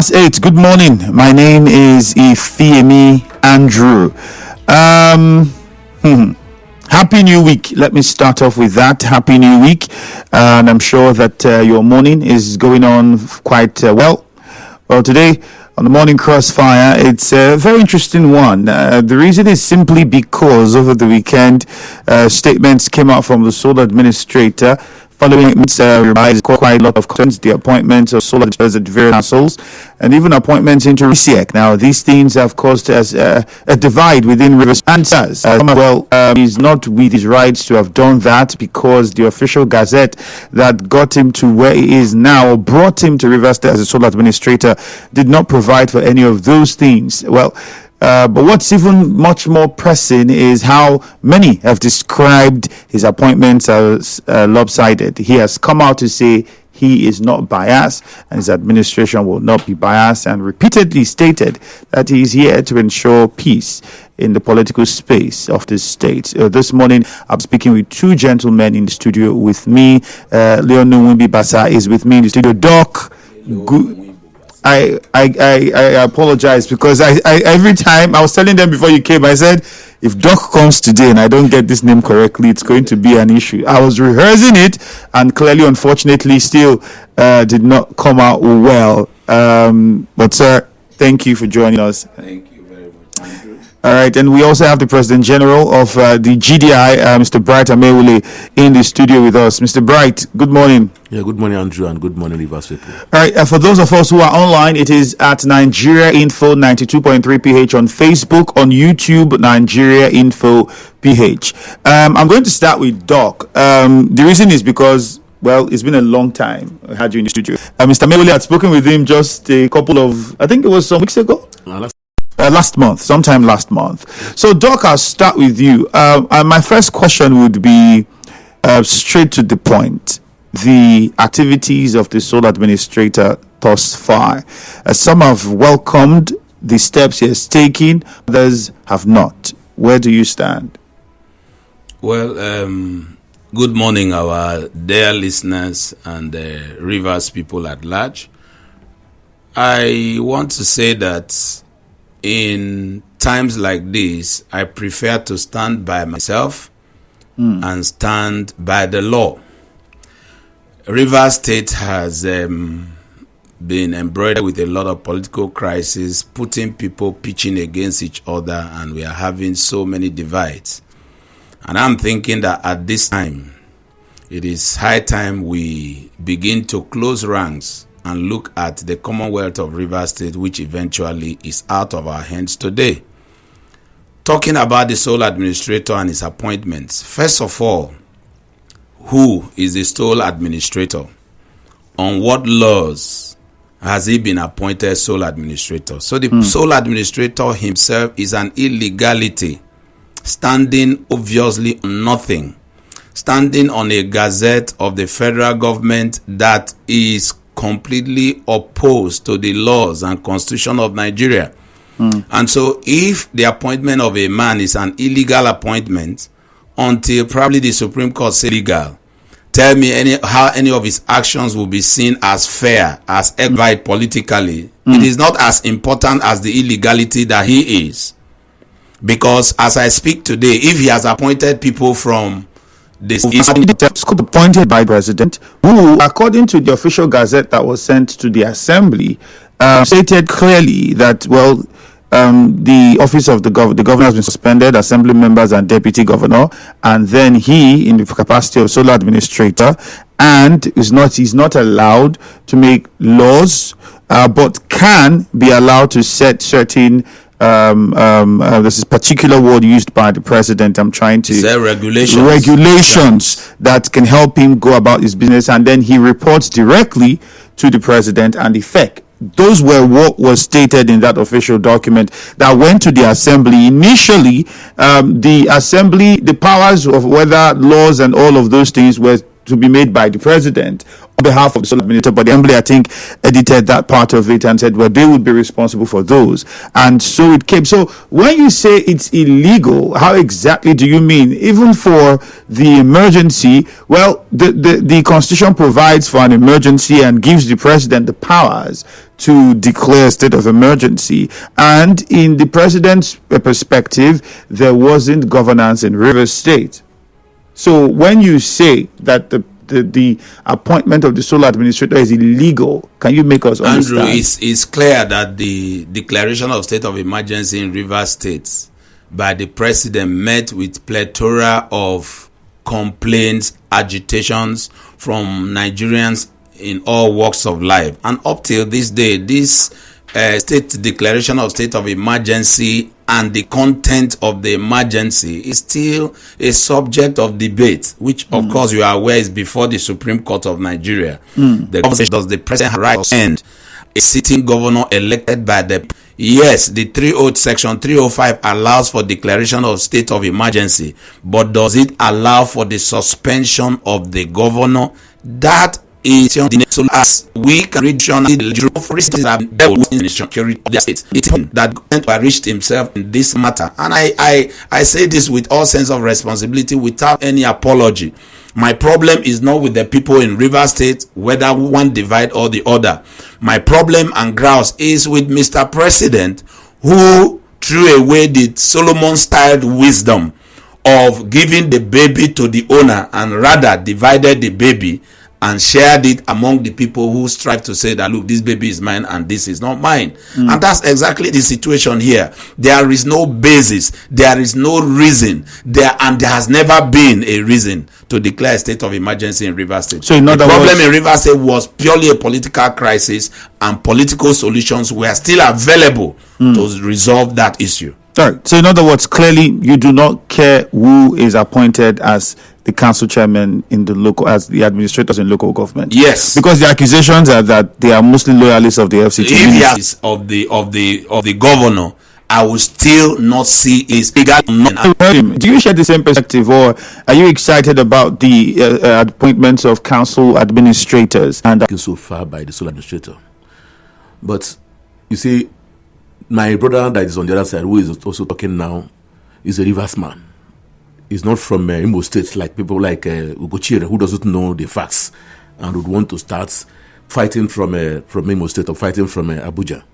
8. Good morning. My name is Ifeemi Andrew. Um, Happy New Week. Let me start off with that. Happy New Week. And I'm sure that your morning is going on quite well. Well, today on the Morning Crossfire, it's a very interesting one. The reason is simply because over the weekend, statements came out from the sole administrator following quite a lot of concerns, the appointments of sole administrators at various councils, and even appointments into RCEC. Now, these things have caused us a divide within Rivers and SARS. He's not with his rights to have done that because the official gazette that got him to where he is now, or brought him to Rivers State as a sole administrator, did not provide for any of those things. But what's even much more pressing is how many have described his appointments as lopsided. He has come out to say he is not biased and his administration will not be biased, and repeatedly stated that he is here to ensure peace in the political space of this state. This morning, I'm speaking with two gentlemen in the studio with me. Leonu Nwibubasa is with me in the studio. Doc, good. I apologize because I every time I was telling them before you came, I said, if Doc comes today and I don't get this name correctly, it's going to be an issue. I was rehearsing it and clearly, unfortunately, still did not come out well. But sir, thank you for joining us. Thank you very much, Andrew. All right, and we also have the President General of the GDI, Mr. Bright Amaewhule, in the studio with us. Mr. Bright, good morning. Yeah, good morning, Andrew, and good morning, Rivers people. All right, for those of us who are online, it is at Nigeria Info 92.3 PH on Facebook, on YouTube, Nigeria Info PH. I'm going to start with Doc. The reason is because, well, it's been a long time I had you in the studio. Mr. Amaewhule had spoken with him just a couple of, I think it was some weeks ago. Sometime last month. So, Doc, I'll start with you. My first question would be straight to the point. The activities of the sole administrator thus far. Some have welcomed the steps he has taken, others have not. Where do you stand? Well, good morning, our dear listeners and Rivers people at large. I want to say that in times like this, I prefer to stand by myself and stand by the law. Rivers State has been embroidered with a lot of political crises, putting people pitching against each other, and we are having so many divides. And I'm thinking that at this time, it is high time we begin to close ranks and look at the Commonwealth of Rivers State, which eventually is out of our hands today. Talking about the sole administrator and his appointments, first of all, who is the sole administrator? On what laws has he been appointed sole administrator? So the sole administrator himself is an illegality, standing obviously on nothing, standing on a gazette of the federal government that is completely opposed to the laws and constitution of Nigeria. And so if the appointment of a man is an illegal appointment, until probably the Supreme Court say legal, tell me how any of his actions will be seen as fair, as right politically. It is not as important as the illegality that he is. Because as I speak today, if he has appointed people from this appointed by president, who, according to the official gazette that was sent to the assembly, stated clearly that, the office of the governor has been suspended, assembly members and deputy governor, and then he, in the capacity of sole administrator, and he's not allowed to make laws, but can be allowed to set certain this is particular word used by the president. I'm trying to say regulations that can help him go about his business, and then he reports directly to the president and the FEC. Those were what was stated in that official document that went to the assembly. Initially, the assembly, the powers of whether laws and all of those things were to be made by the president on behalf of the sole administrator, but the Assembly, I think, edited that part of it and said, well, they would be responsible for those. And so it came. So when you say it's illegal, how exactly do you mean? Even for the emergency, well, the Constitution provides for an emergency and gives the president the powers to declare a state of emergency. And in the president's perspective, there wasn't governance in Rivers State. So when you say that the appointment of the sole administrator is illegal, can you make us understand? Andrew, it's clear that the declaration of state of emergency in Rivers State by the president met with plethora of complaints, agitations from Nigerians in all walks of life. And up till this day, this state declaration of state of emergency and the content of the emergency is still a subject of debate, which of course you are aware is before the Supreme Court of Nigeria. The conversation, does the president have right to send a sitting governor elected by the... Yes, the section 305 allows for declaration of state of emergency, but does it allow for the suspension of the governor? That is as we can read for instance in the security of the state. It's that government reached himself in this matter, and I say this with all sense of responsibility, without any apology. My problem is not with the people in Rivers State, whether one divide or the other. My problem and grouse is with Mr. President, who threw away the Solomon-styled wisdom of giving the baby to the owner and rather divided the baby and shared it among the people who strive to say that, look, this baby is mine and this is not mine. And that's exactly the situation here. There is no basis, there is no reason, there has never been a reason to declare a state of emergency in Rivers State. So the problem in Rivers State was purely a political crisis, and political solutions were still available to resolve that issue. Sorry. So in other words, clearly you do not care who is appointed as the council chairman in the local, as the administrators in local government. Yes, because the accusations are that they are mostly loyalists of the FCT. If he is of the governor, I will still not see his legal. Do you share the same perspective, or are you excited about the appointments of council administrators? And so far by the sole administrator, but you see, my brother that is on the other side, who is also talking now, is a Rivers man. He's not from Imo State, like people like Ugochire, who doesn't know the facts and would want to start fighting from Imo State or fighting from Abuja.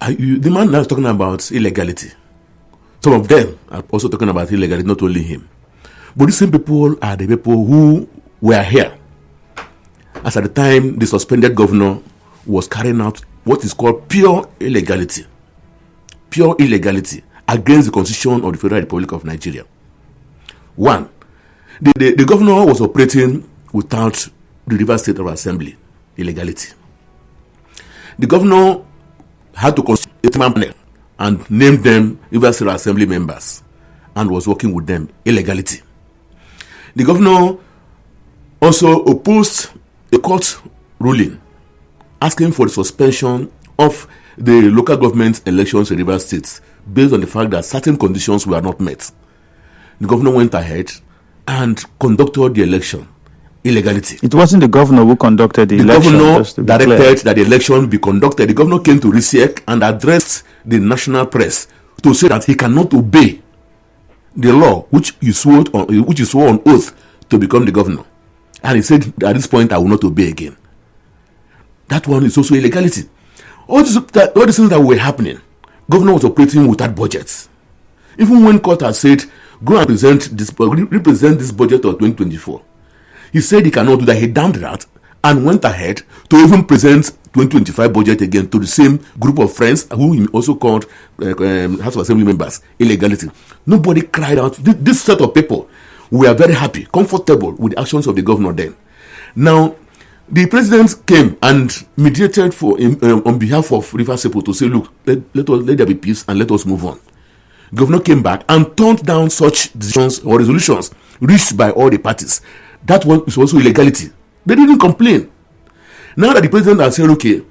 The man now is talking about illegality. Some of them are also talking about illegality, not only him. But these same people are the people who were here as at the time the suspended governor was carrying out what is called pure illegality against the Constitution of the Federal Republic of Nigeria. One, the governor was operating without the Rivers State Assembly illegality. The governor had to constitute a panel and name them Rivers State Assembly members and was working with them illegality. The governor also opposed a court ruling asking for the suspension of the local government elections in Rivers State based on the fact that certain conditions were not met. The governor went ahead and conducted the election illegality. It wasn't the governor who conducted the election. The governor directed that the election be conducted. The governor came to RISIEC and addressed the national press to say that he cannot obey the law which he swore on oath to become the governor. And he said, at this point, I will not obey again. That one is also illegality. All these things that were happening, governor was operating without budgets. Even when court has said, go and represent this budget of 2024, he said he cannot do that. He damned that and went ahead to even present 2025 budget again to the same group of friends who he also called House of Assembly members. Illegality. Nobody cried out. This set of people were very happy, comfortable with the actions of the governor then. Now, the president came and mediated for on behalf of Rivers people to say, look, let there be peace and let us move on. Governor came back and turned down such decisions or resolutions reached by all the parties. That one is also illegality. They didn't complain. Now that the president has said, okay,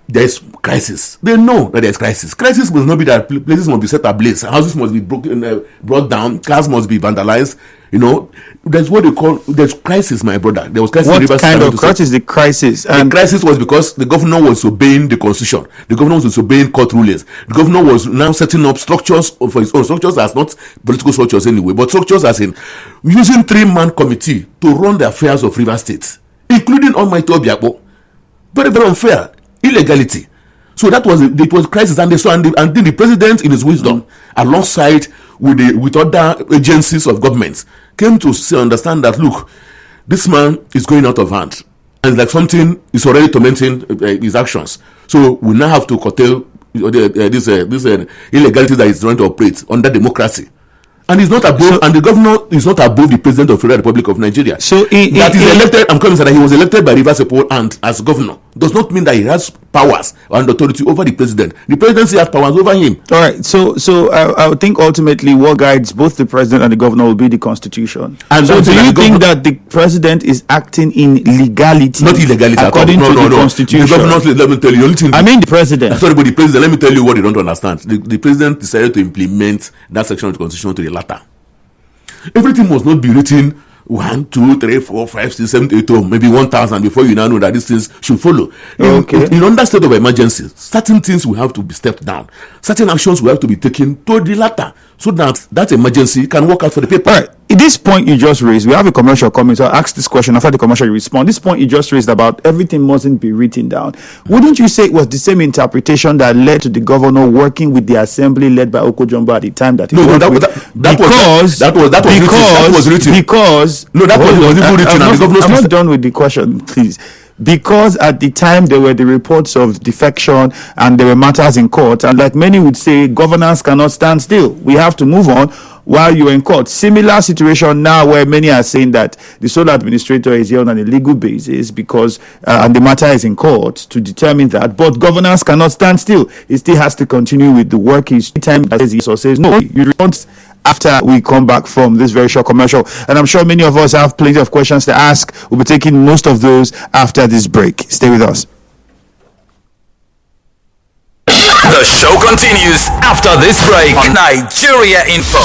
there's crisis. They know that there's crisis. Crisis must not be that places must be set ablaze, houses must be brought down, cars must be vandalized. There's what they call there's crisis, my brother. There was crisis. What kind of crisis? The crisis. The crisis was because the governor was obeying the constitution. The governor was obeying court rulings. The governor was now setting up structures for his own structures as not political structures anyway, but structures as in using 3-man committee to run the affairs of River State, including Almighty Obiakpo. Very, very unfair. Illegality. So it was crisis, and then the president, in his wisdom, alongside with other agencies of government, came to understand that look, this man is going out of hand, and like something is already tormenting his actions. So we now have to curtail this illegality that is trying to operate under democracy. And he's not above, and the governor is not above the president of the Federal Republic of Nigeria. So that is elected. I'm coming to say that he was elected by Rivers State, and as governor does not mean that he has powers and authority over the president. The presidency has powers over him. All right. So I would think ultimately what guides both the president and the governor will be the constitution. And so do you think that the president is acting in legality? Not illegality according to the constitution. The governor, let me tell you. I mean the president. Sorry, but the president. Let me tell you what you don't understand. The president decided to implement that section of the constitution to the latter. Everything must not be written 1, 2, 3, 4, 5, 6, 7, 8, or maybe 1,000 before you now know that these things should follow. In under state of emergency, certain things will have to be stepped down. Certain actions will have to be taken to the latter, so that emergency can work out for the people. All right. At this point you just raised, we have a commercial coming, so I'll ask this question. After the commercial, you respond. This point you just raised about everything mustn't be written down. Wouldn't you say it was the same interpretation that led to the governor working with the assembly led by Okojombo at the time that he was written. I'm not done with the question, please. Because at the time there were the reports of defection and there were matters in court, and like many would say, governance cannot stand still. We have to move on while you're in court. Similar situation now where many are saying that the sole administrator is here on a legal basis because and the matter is in court to determine that, but governance cannot stand still. It still has to continue with the work. Each time that says yes or says no, you respond after we come back from this very short commercial. And I'm sure many of us have plenty of questions to ask. We'll be taking most of those after this break. Stay with us. The show continues after this break on Nigeria Info.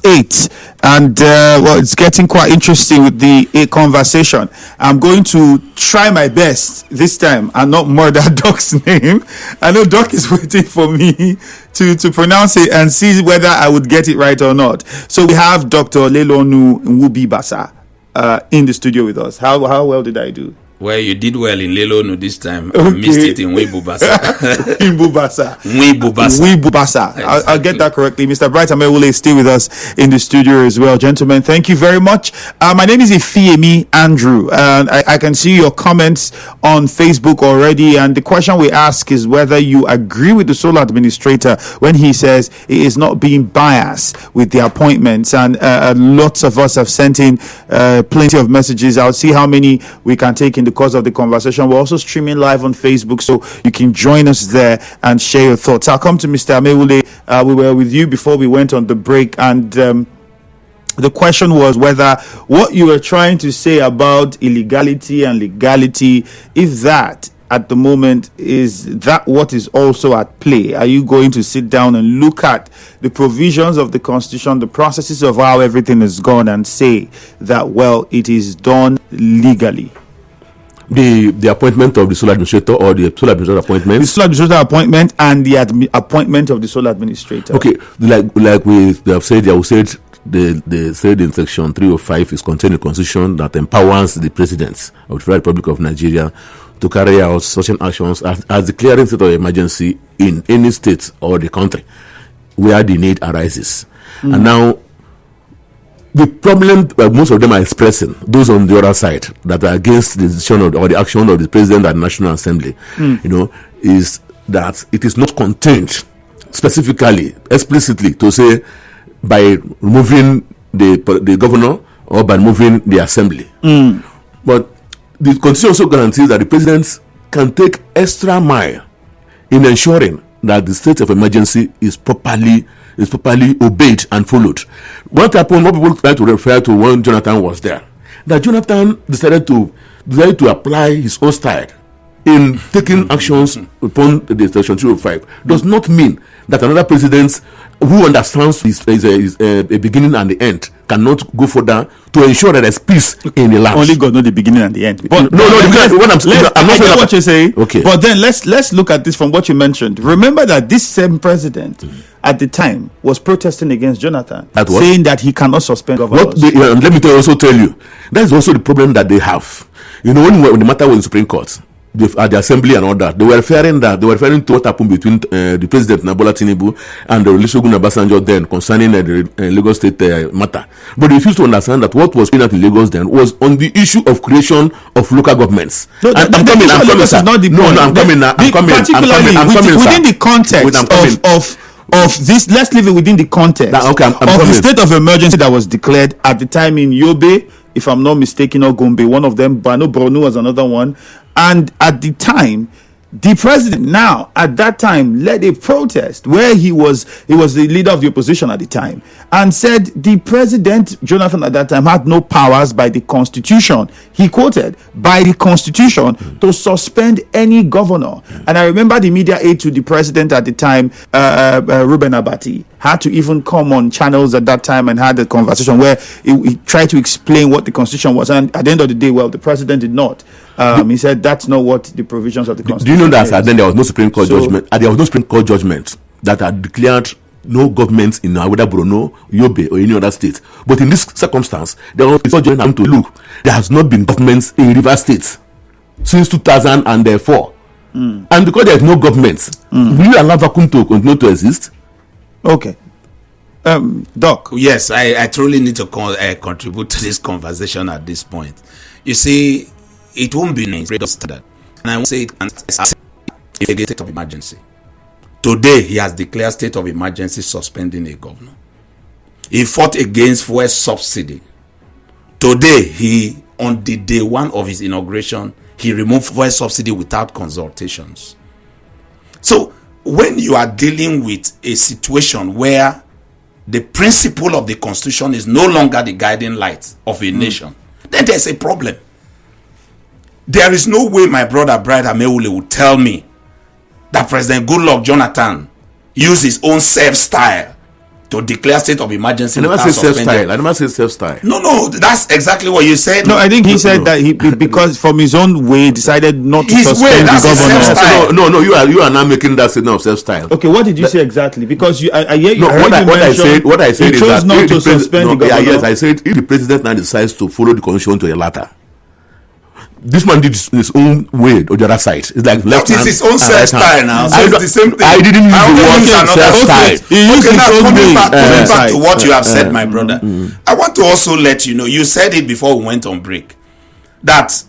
8, and well, it's getting quite interesting with the conversation. I'm going to try my best this time and not murder Doc's name. I know Doc is waiting for me to pronounce it and see whether I would get it right or not. So we have Dr. Leonu Nwibubasa in the studio with us. How well did I do? Well, you did well in Leonu this time. Okay. I missed it in Nwibubasa. Nwibubasa. I'll get that correctly. Mr. Bright Amaewhule is still with us in the studio as well. Gentlemen, thank you very much. My name is Ifeemi Andrew, and I can see your comments on Facebook already. And the question we ask is whether you agree with the sole administrator when he says he is not being biased with the appointments. And lots of us have sent in plenty of messages. I'll see how many we can take in the course of the conversation. We're also streaming live on Facebook, so you can join us there and share your thoughts. I'll come to Mr. Amaewhule. We were with you before we went on the break, and the question was whether what you were trying to say about illegality and legality, if that at the moment is that what is also at play. Are you going to sit down and look at the provisions of the Constitution, the processes of how everything is gone, and say that, well, it is done legally? The appointment of the sole administrator, or the sole administrator appointment? The sole administrator appointment and the appointment of the sole administrator. Okay, like we have said, they said they said in section 305 is contained in the Constitution that empowers the President of the Federal Republic of Nigeria to carry out certain actions as declaring state of emergency in any state or the country where the need arises. And now, the problem most of them are expressing, those on the other side that are against the decision or the action of the President and National Assembly, is that it is not contained specifically, explicitly, to say by removing the governor or by removing the assembly. But the Constitution also guarantees that the President can take extra mile in ensuring that the state of emergency is properly obeyed and followed. What happened, what people try to refer to when Jonathan was there, that Jonathan decided to apply his own style in taking actions upon the section 205, does not mean that another president who understands a beginning and the end cannot go further to ensure that there's peace in the land. Only God knows the beginning and the end. But I get what you're saying. Okay. But then let's look at this from what you mentioned. Remember that this same president at the time was protesting against Jonathan, saying that he cannot suspend governors. Let me also tell you, that's also the problem that they have. When the matter was in the Supreme Court, at the assembly and all that, they were referring to what happened between the president Bola Tinubu and the Olusegun Obasanjo then concerning the Lagos State matter. But they refused to understand that what was going on in Lagos then was on the issue of creation of local governments. No, I'm coming. Within the context of this, let's leave it within the context of the state of emergency that was declared at the time in Yobe, if I'm not mistaken, or Gombe, one of them. Borno was another one. And at the time, the president now, at that time, led a protest where he was the leader of the opposition at the time, and said the president, Jonathan, at that time, had no powers by the Constitution. He quoted, by the Constitution, to suspend any governor. And I remember the media aide to the president at the time, Reuben Abati, had to even come on channels at that time and had a conversation where he tried to explain what the Constitution was. And at the end of the day, well, the president did not. He said that's not what the provisions of the Constitution. Do you know that then there was no Supreme Court judgment? There was no Supreme Court judgment that had declared no government in whether Borno, Yobe, or any other state. But in this circumstance, there was a judgment to look. There has not been governments in Rivers State since 2004, and because there is no government, will you allow vacuum to continue to exist? Okay. Doc. Yes, I truly need to contribute to this conversation at this point. You see, it won't be a standard, and I won't say it as a state of emergency. Today, he has declared state of emergency, suspending a governor. He fought against fuel subsidy. Today, on the day one of his inauguration, he removed fuel subsidy without consultations. So, when you are dealing with a situation where the principle of the Constitution is no longer the guiding light of a nation, then there's a problem. There is no way my brother Bright Amaewhule would tell me that President Goodluck Jonathan used his own self-style to declare state of emergency. I never say self-style. I never say self-style. No, that's exactly what you said. No, I think he said that he because from his own way decided not to suspend the governor. No, you are now making that statement of self-style. Okay, what did you say exactly? Because I hear you. What I said is that not to suspend the governor. Yes, I said if the president now decides to follow the constitution to the latter, this man did his own way on the other side. It's like left hand. It's his own self-style now. So it's the same thing. I didn't use the word self-style. Okay, now coming back to what you have said, my brother. I want to also let you know, you said it before we went on break, that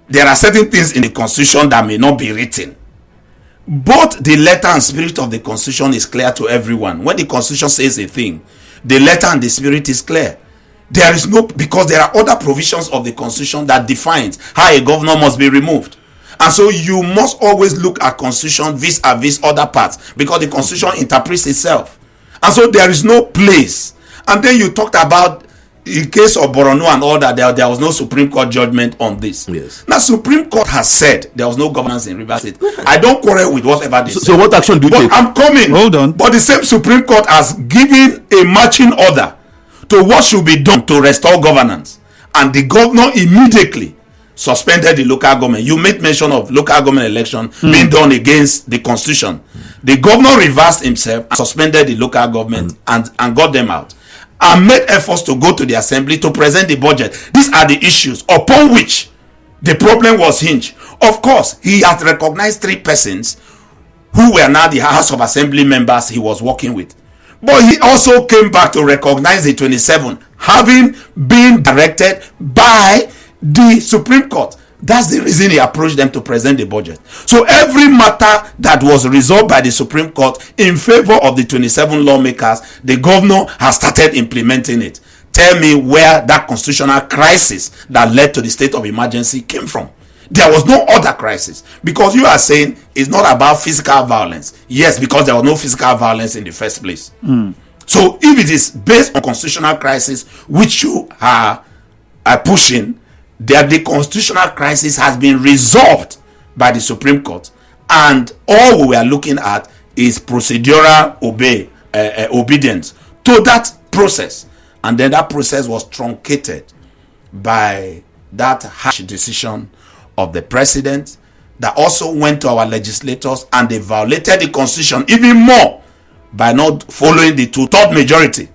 there are certain things in the constitution that may not be written. Both the letter and spirit of the constitution is clear to everyone. When the constitution says a thing, the letter and the spirit is clear. There is no, because there are other provisions of the constitution that defines how a governor must be removed. And so you must always look at constitution vis-a-vis other parts, because the constitution interprets itself. And so there is no place. And then you talked about in case of Borno and all that, there was no Supreme Court judgment on this. Yes. Now, Supreme Court has said there was no governance in Rivers State. I don't quarrel with whatever they say. So what action do you take? I'm coming. Hold on. But the same Supreme Court has given a marching order to what should be done to restore governance. And the governor immediately suspended the local government. You made mention of local government election being done against the constitution. The governor reversed himself and suspended the local government and got them out. And made efforts to go to the assembly to present the budget. These are the issues upon which the problem was hinged. Of course, he has recognized 3 persons who were now the House of Assembly members he was working with. But he also came back to recognize the 27, having been directed by the Supreme Court. That's the reason he approached them to present the budget. So every matter that was resolved by the Supreme Court in favor of the 27 lawmakers, the governor has started implementing it. Tell me where that constitutional crisis that led to the state of emergency came from. There was no other crisis, because you are saying it's not about physical violence. Yes, because there was no physical violence in the first place. So if it is based on constitutional crisis, which you are pushing, that the constitutional crisis has been resolved by the Supreme Court, and all we are looking at is procedural obedience to that process. And then that process was truncated by that harsh decision of the president that also went to our legislators, and they violated the constitution even more by not following the 2/3 majority.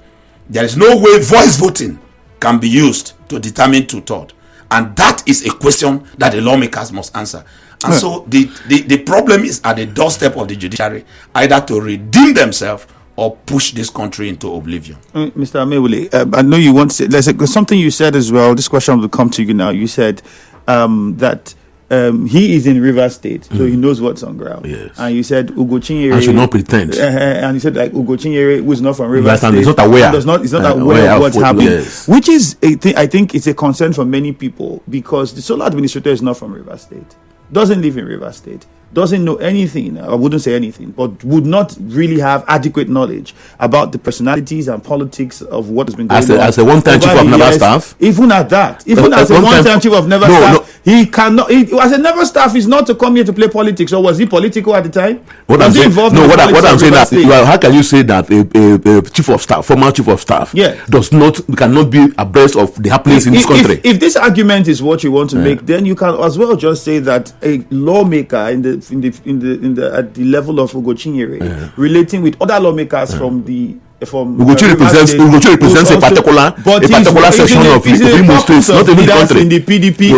There is no way voice voting can be used to determine 2/3. And that is a question that the lawmakers must answer. And so the problem is at the doorstep of the judiciary, either to redeem themselves or push this country into oblivion. Mr. Amaewhule, I know you want to say, there's something you said as well. This question will come to you now. You said that he is in Rivers State, so he knows what's on ground. Yes. And you said Ugo Chinyere. I should not pretend. And you said like Ugo Chinyere, who is not from Rivers State, he's not aware. He's not aware of what's happening. Yes. Which is, I think, it's a concern for many people, because the sole administrator is not from Rivers State, doesn't live in Rivers State, doesn't know anything. I wouldn't say anything, but would not really have adequate knowledge about the personalities and politics of what has been going on. As a one-time chief of naval staff? Even at that. Even as a one-time chief of naval staff, he cannot. As a naval staff, is not to come here to play politics. Or was he political at the time? What I'm saying that, how can you say that a chief of staff, former chief of staff, cannot be abreast of the happenings in this country? If this argument is what you want to make, then you can as well just say that a lawmaker at the level of Ugo Chinyere relating with other lawmakers from Ugo Chinyere represents a particular section of Imo State, not even the country. In the PDP,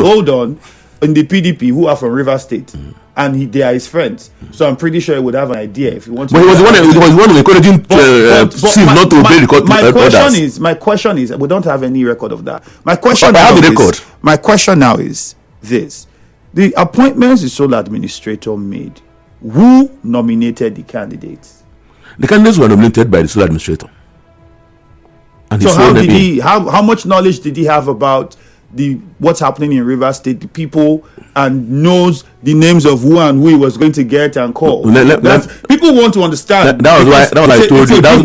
in the PDP who are from Rivers State, and they are his friends. So I'm pretty sure he would have an idea if he wants. But he was one of encouraging him not to obey the court. My question is, we don't have any record of that. My question now is this: the appointments the sole administrator made, who nominated the candidates? The candidates were nominated by the sole administrator. And so how much knowledge did he have about what's happening in Rivers State, the people, and knows the names of who and who he was going to get and call? People want to understand. That was why I told you. That was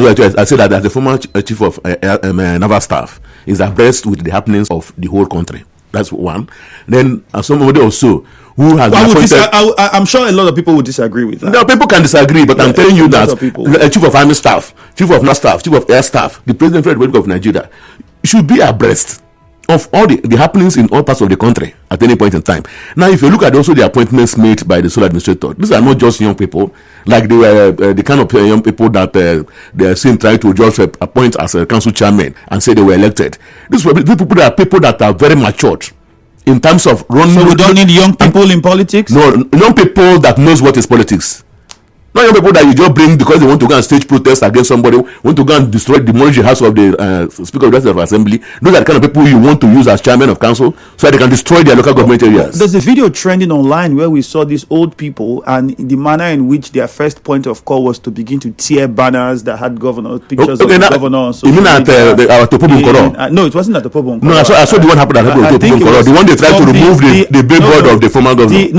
why I said that as the former chief of naval staff is abreast with the happenings of the whole country. That's one. Then somebody also who has been appointed. I'm sure a lot of people would disagree with that. No, people can disagree, but I'm telling you that Chief of Army Staff, Chief of Naval Staff, Chief of Air Staff, the President of the Republic of Nigeria should be abreast of all the happenings in all parts of the country at any point in time. Now, if you look at also the appointments made by the sole administrator, these are not just young people, like they were the kind of young people that they are seen trying to just appoint as a council chairman and say they were elected. These people that are very matured in terms of running. So we don't need young people in politics? No, young people that knows what is politics. Not young people that you just bring because they want to go and stage protest against somebody, want to go and demolish the house of the Speaker of the Assembly. Those are the kind of people you want to use as chairman of council so that they can destroy their local government areas. There's a video trending online where we saw these old people and the manner in which their first point of call was to begin to tear banners that had pictures of the governor. You mean at our Topobo Nkoro? No, it wasn't at Topobo Nkoro. No, I saw the one happened at Topobo Nkoro. The one they tried to remove the billboard of the former governor.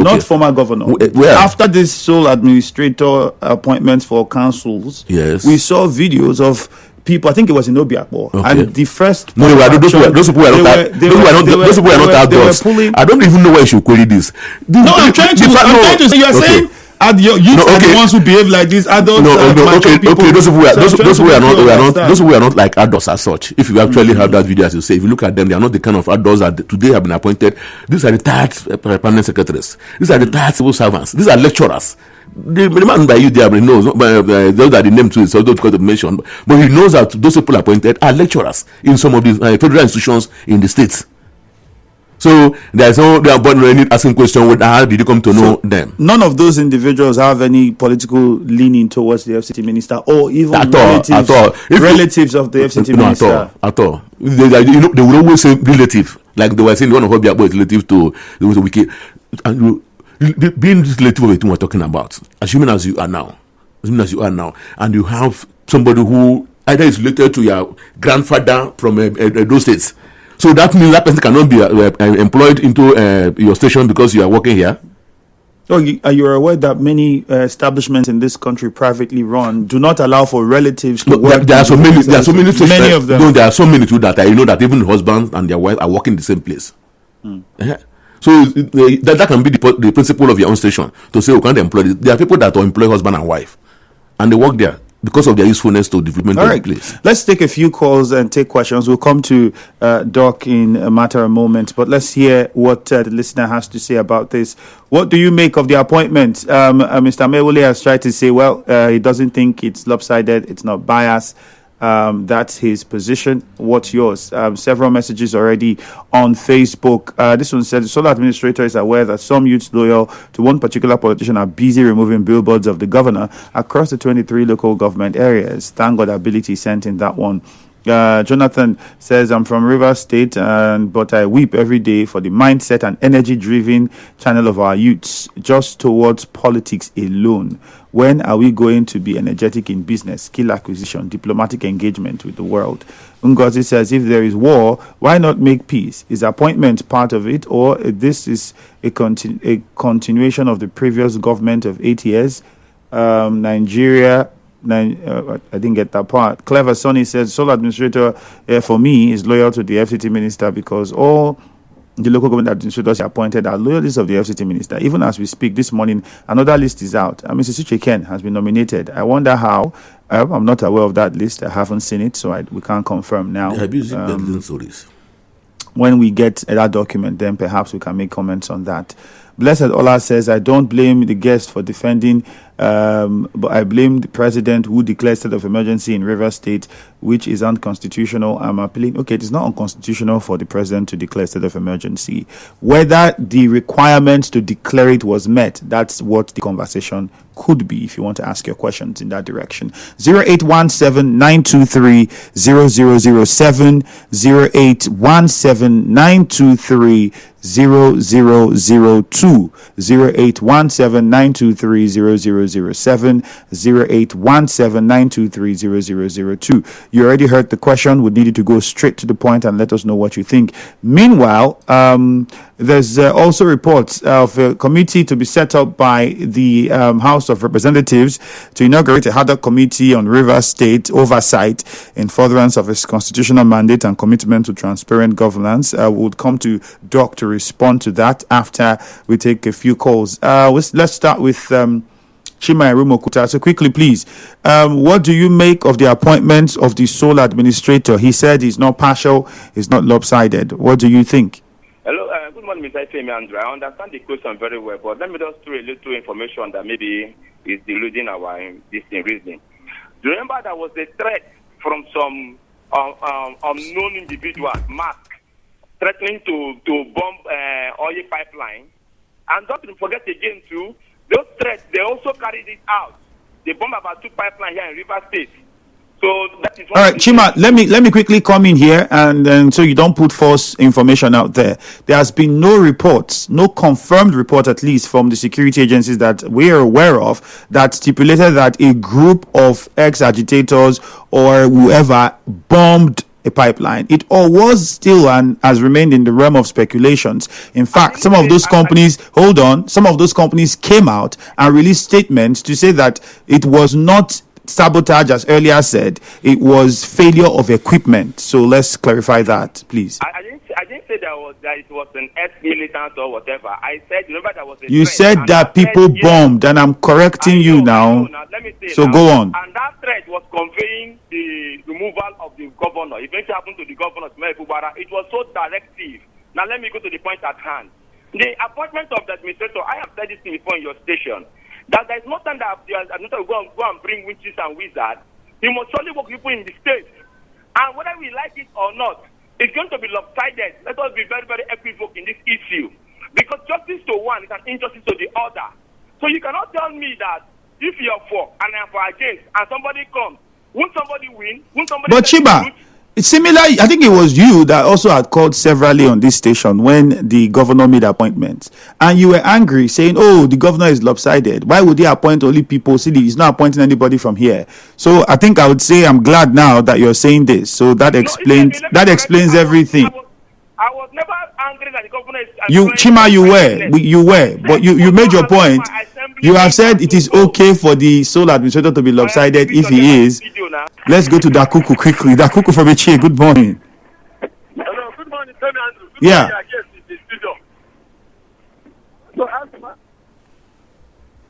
Not former governor. Where? After this sole administrator appointments for councils, yes, we saw videos of people. I think it was in Obiakpo, and the first. No, those people were not outdoors. I don't even know why you should query this. I'm trying to say. You are saying. Are the ones who behave like these adults? Okay. Those who are not like adults as such. If you actually have that video, as you say, if you look at them, they are not the kind of adults that today have been appointed. These are retired permanent secretaries. These are retired civil servants. These are lecturers. The man by you there knows, those are the name too, so don't call the mention. But he knows that those people appointed are lecturers in some of the federal institutions in the states. So there's no asking question, how did you come to know them? None of those individuals have any political leaning towards the FCT minister or even relatives of the FCT minister. At all. They will always say relative, like they were saying one of Obiakpo is relative to the Wiki. And being this relative of the thing we're talking about, assuming as you are now, and you have somebody who either is related to your grandfather from those states. So that means that person cannot be employed into your station because you are working here. Are you aware that many establishments in this country, privately run, do not allow for relatives to work? There are so many. Many of them. No, there are so many too that I know that even husbands and their wives are working in the same place. So that can be the principle of your own station to say we can't employ. There are people that will employ husband and wife, and they work there because of their usefulness to development of the place. Let's take a few calls and take questions. We'll come to Doc in a matter of moments, but let's hear what the listener has to say about this. What do you make of the appointment? Mr. Amaewhule has tried to say, he doesn't think it's lopsided, it's not biased. That's his position. What's yours? Several messages already on Facebook. This one says the sole administrator is aware that some youths loyal to one particular politician are busy removing billboards of the governor across the 23 local government areas. Thank God Ability sent in that one. Jonathan says, I'm from Rivers State, but I weep every day for the mindset and energy-driven channel of our youths just towards politics alone. When are we going to be energetic in business, skill acquisition, diplomatic engagement with the world? Ngozi says, if there is war, why not make peace? Is appointment part of it, or this is a continuation of the previous government of 8 years? Nigeria... I didn't get that part. Clever Sonny says, sole administrator for me is loyal to the FCT minister because all the local government administrators appointed are loyalists of the FCT minister. Even as we speak this morning, another list is out. Mr. Chieftain has been nominated. I wonder how. I'm not aware of that list. I haven't seen it, so we can't confirm now. When we get that document, then perhaps we can make comments on that. Blessed Allah says, I don't blame the guest for defending, but I blame the president who declared state of emergency in Rivers State, which is unconstitutional. I'm appealing. Okay, it is not unconstitutional for the president to declare state of emergency. Whether the requirements to declare it was met, that's what the conversation could be if you want to ask your questions in that direction. 0817-923-0007, 0817-923-0002, 0817-923-0007, 0817-923-0002. You already heard the question. We needed to go straight to the point and let us know what you think. Meanwhile, there's also reports of a committee to be set up by the House of Representatives to inaugurate a HADA committee on Rivers State oversight in furtherance of its constitutional mandate and commitment to transparent governance. We'll come to Doc to respond to that after we take a few calls. Let's start with Chima Erumokuta. So quickly, please, what do you make of the appointments of the sole administrator? He said he's not partial, he's not lopsided. What do you think? Hello, good morning, Mr. Femi Andrew. I understand the question very well, but let me just throw a little information that maybe is deluding our reasoning. Do you remember there was a threat from some unknown individual, masked, threatening to bomb oil pipeline? And don't forget again, too, those threats, they also carried it out. They bombed about 2 pipelines here in Rivers State. So that is all right, Chima, let me quickly come in here and so you don't put false information out there. There has been no reports, no confirmed report at least from the security agencies that we are aware of that stipulated that a group of ex-agitators or whoever bombed a pipeline. It all was still and has remained in the realm of speculations. In fact, some of those companies came out and released statements to say that it was not sabotage, as earlier said, it was failure of equipment. So let's clarify that, please. I didn't say that it was an ex-militant or whatever. I said, remember, there was a You threat, said that people bombed, and I'm correcting you now. Let me say so now, go on. And that threat was conveying the removal of the governor. Eventually happened to the governor, Amaewhule. It was so directive. Now let me go to the point at hand. The appointment of the administrator, I have said this before in your station, that there is no time that the administrator will go and bring witches and wizards. He must surely work with people in the state. And whether we like it or not, it's going to be lopsided. Let us be very, very equivocal in this issue. Because justice to one is an injustice to the other. So you cannot tell me that if you're for and I'm for against and somebody comes, won't somebody win? Won't somebody... But Chiba, it's similar. I think it was you that also had called severally on this station when the governor made appointments. And you were angry saying, oh, the governor is lopsided. Why would he appoint only people? See, he's not appointing anybody from here. So I think I would say I'm glad now that you're saying this. So that explains everything. I was never angry that the governor is... Chima, you were. But you made your point. You have said it is okay for the sole administrator to be lopsided if he is. Let's go to Dakuku quickly. Dakuku from Echie, good morning. Hello, good morning, Femi Andrew. Yeah.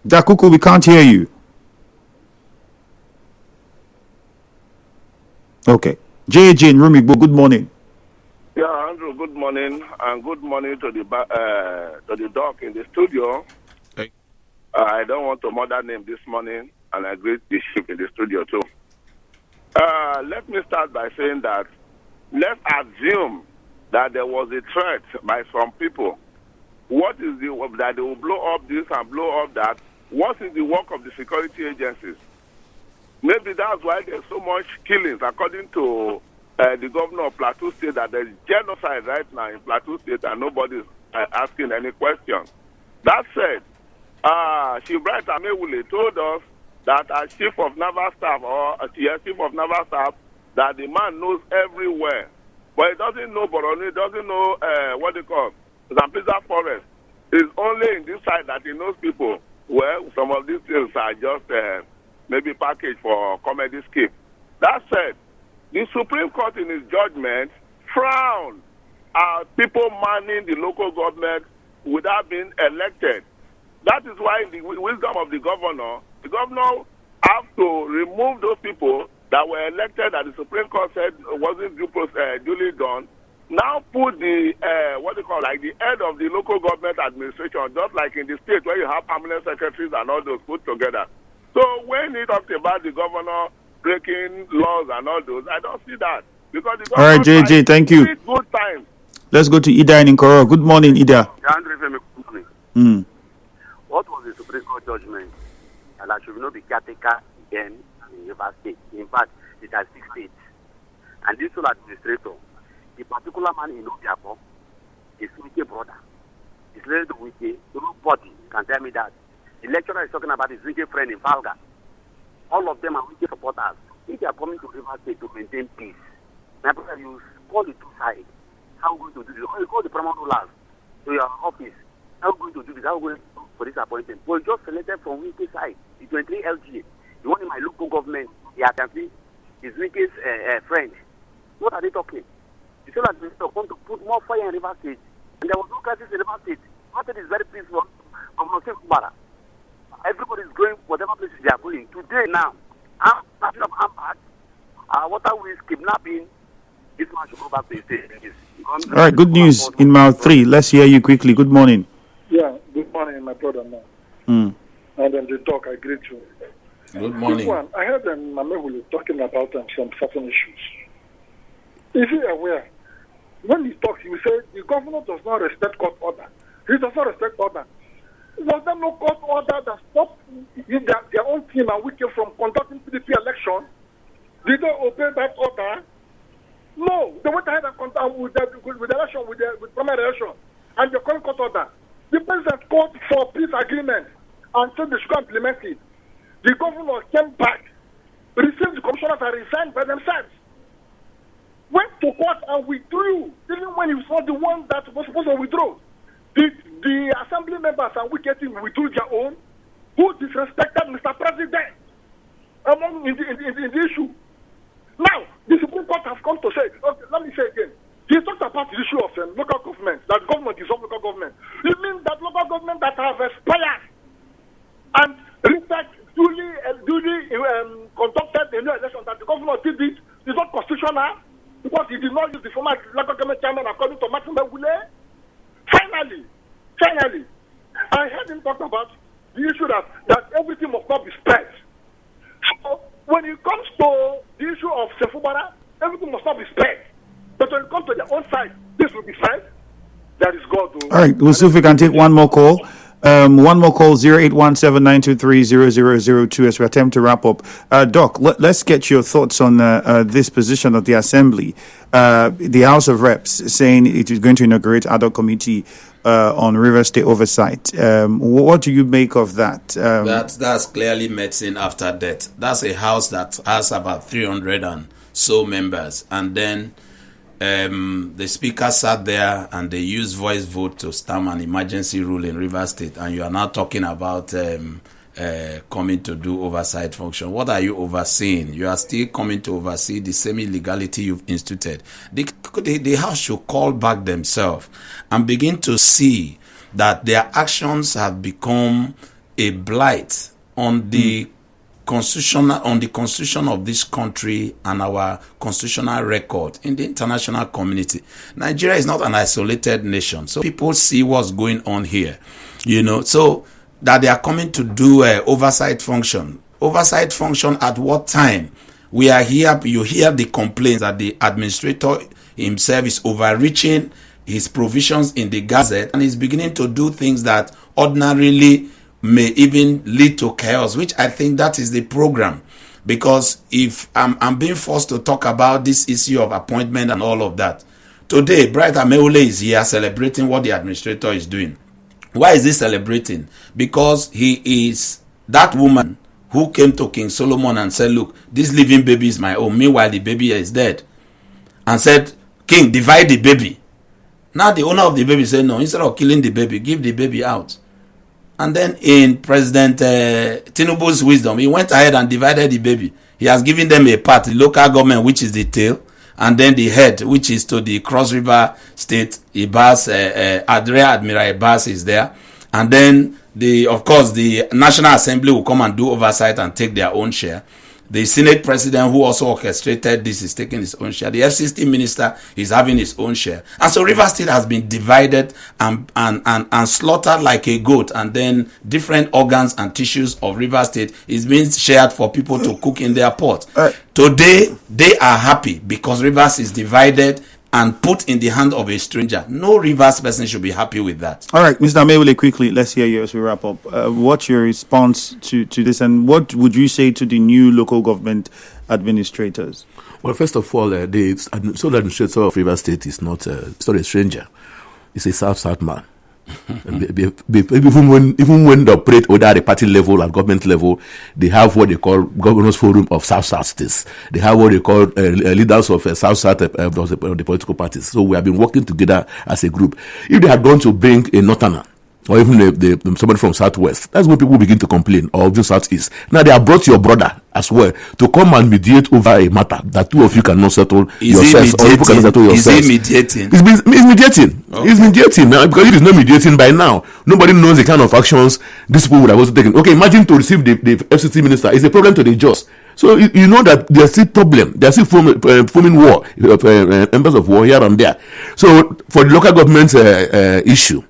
Dakuku, we can't hear you. Okay. JJ and Rumigbo, good morning. Yeah, Andrew, good morning, and good morning to the doc in the studio. Hey. I don't want to murder name this morning, and I greet the chief in the studio too. Let me start by saying that let's assume that there was a threat by some people. What is that they will blow up this and blow up that? What is the work of the security agencies? Maybe that's why there's so much killings, according to the governor of Plateau State, that there's genocide right now in Plateau State and nobody's asking any questions. That said, Chief Amaewhule told us that as chief of naval staff that the man knows everywhere, but he doesn't know Borno, he doesn't know what they call Zampiza Forest. It's only in this side that he knows people. Well, some of these things are just maybe packaged for comedy skip. That said, the Supreme Court in its judgment frowned at people manning the local government without being elected. That is why in the wisdom of the governor have to remove those people that were elected that the Supreme Court said wasn't duly done. Now put the the head of the local government administration, just like in the state where you have permanent secretaries and all those put together. So when he talked about the governor breaking laws and all those, I don't see that. Because the all right, JJ, thank you. Good time. Let's go to Ida in Nkoro. Good morning, Ida. Good morning. What was the Supreme Court judgment? And that should not be caretaker again in Rivers State. In fact, it has 6 states. And this sole administrator, the particular man in Obiako, is Wike brother. It's related to Wike. Nobody can tell me that. The lecturer is talking about his Wike friend in Falga. All of them are Wike supporters. If they are coming to Rivers State to maintain peace, my brother, you call the two sides. How are we going to do this? You call the primary rulers. to your office, how are we going to do this? How are we going to do for this appointment? But just selected from Wike's side, the 23 LGA. The one in my local government, the Akamfi, is Wike's friend. What are they talking? The same administrator want to put more fire in River State. And there was no crisis in River State. River State is very peaceful. Everybody is going whatever places they are going. Today now, after water wheels kidnapping, this man should go back to his state. All right, good news in mile 3. Let's hear you quickly. Good morning. Yeah, good morning, my brother. And then the talk, I greet you. Good morning. One, I heard Amaewhule talking about some certain issues. Is he aware? When he talks, he will say the governor does not respect court order. He does not respect order. Was there no court order that stopped their own team and Wike from conducting PDP election? Did they obey that order? No. They went ahead and conduct with the election, with primary election, and they called court order. The president called for peace agreement and said they should implement it. The governor came back, received the commissioners and resigned by themselves. Went to court and withdrew, even when he was not the one that was supposed to withdraw. The assembly members and Wike team withdrew their own, who disrespected Mr. President among in the issue. Now, the Supreme Court has come to say, okay, let me say again, he talked about the issue of local government, that government dissolve local government. It means that local government that have expired and duly conducted a new election, that the governor did it, is not constitutional because he did not use the former local government chairman according to Amaewhule. Finally, I heard him talk about the issue that everything must not be spread. So, when it comes to the issue of Sefubara, everything must not be spread. But when it comes to their own side, this will be spread. That is God. All right, we'll see if we can take one more call. 0817-923-0002 as we attempt to wrap up. Doc, let's get your thoughts on this position of the Assembly. The House of Reps saying it is going to inaugurate ad hoc committee on River State oversight. What do you make of that? That's clearly medicine after death. That's a house that has about 300 and so members, and then the speaker sat there and they used voice vote to stamp an emergency rule in River State, and you are now talking about coming to do oversight function. What are you overseeing? You are still coming to oversee the semi-legality you've instituted. The House should call back themselves and begin to see that their actions have become a blight on the constitution of this country and our constitutional record in the international community. Nigeria is not an isolated nation, so people see what's going on here, so that they are coming to do oversight function at what time? We are here. You hear the complaints that the administrator himself is overreaching his provisions in the Gazette and is beginning to do things that ordinarily may even lead to chaos, which I think that is the program. Because if I'm being forced to talk about this issue of appointment and all of that, today Bright Amaewhule is here celebrating what the administrator is doing. Why is he celebrating? Because he is that woman who came to King Solomon and said, look, this living baby is my own, meanwhile the baby is dead, and said, King, divide the baby. Now the owner of the baby said, no, instead of killing the baby, give the baby out. And then in President Tinubu's wisdom, he went ahead and divided the baby. He has given them a part, the local government, which is the tail, and then the head, which is to the Cross River State. Admiral Ibas is there. And then, of course, the National Assembly will come and do oversight and take their own share. The Senate President, who also orchestrated this, is taking his own share. The FCC Minister is having his own share. And so River State has been divided and slaughtered like a goat. And then different organs and tissues of River State is being shared for people to cook in their pot. Today, they are happy because Rivers is divided and put in the hand of a stranger. No Rivers person should be happy with that. All right, Mr. Amaewhule, quickly, let's hear you as we wrap up. What's your response to this, and what would you say to the new local government administrators? Well, first of all, the sole administrator of River State is not a stranger. He's a South man. Even when they operate either at the party level and government level, they have what they call Governors Forum of South states. They have what they call leaders of South of the political parties. So we have been working together as a group. If they had gone to bring a Northerner, or even somebody from Southwest, that's when people begin to complain, or even Southeast. Now they have brought your brother as well to come and mediate over a matter that two of you cannot settle yourselves, or people cannot settle yourselves. Is he mediating? It's mediating. Okay. It's mediating now, because if it's not mediating by now, nobody knows the kind of actions these people would have also taken. Okay, imagine to receive the FCT minister is a problem to the judge. So you know that there's still problem. There's still forming war, members of war here and there. So for the local government issue,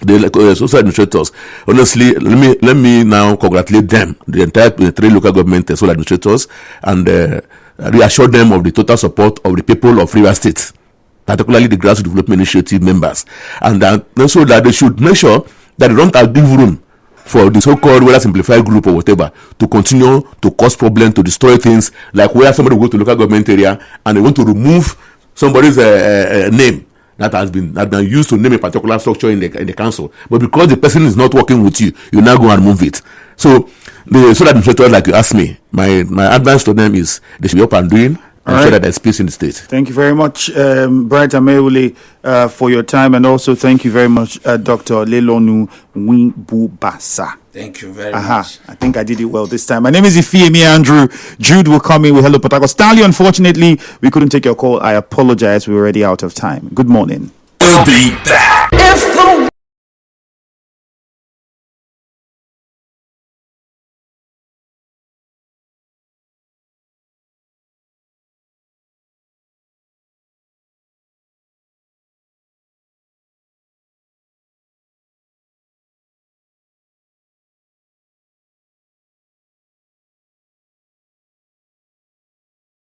the social administrators, honestly, let me now congratulate them, the entire 3 local government social administrators, and reassure them of the total support of the people of Rivers State, particularly the Grassroots Development Initiative members, and so that they should make sure that they don't give room for the so-called whether simplified group or whatever to continue to cause problems, to destroy things, like where somebody will go to local government area and they want to remove somebody's name that has been used to name a particular structure in the council, but because the person is not working with you, you now go and move it. So the social administrators, like you asked me, my advice to them is they should be up and doing, and ensure that there's peace in the state. Thank you very much, Bright Amaewhule, for your time, and also thank you very much, Dr. Leonu Nwibubasa. Thank you very much. I think I did it well this time. My name is Ifeemi Andrew. Jude will come in with Hello Port Harcourt. Stanley, unfortunately, we couldn't take your call. I apologize. We're already out of time. Good morning. We'll be back.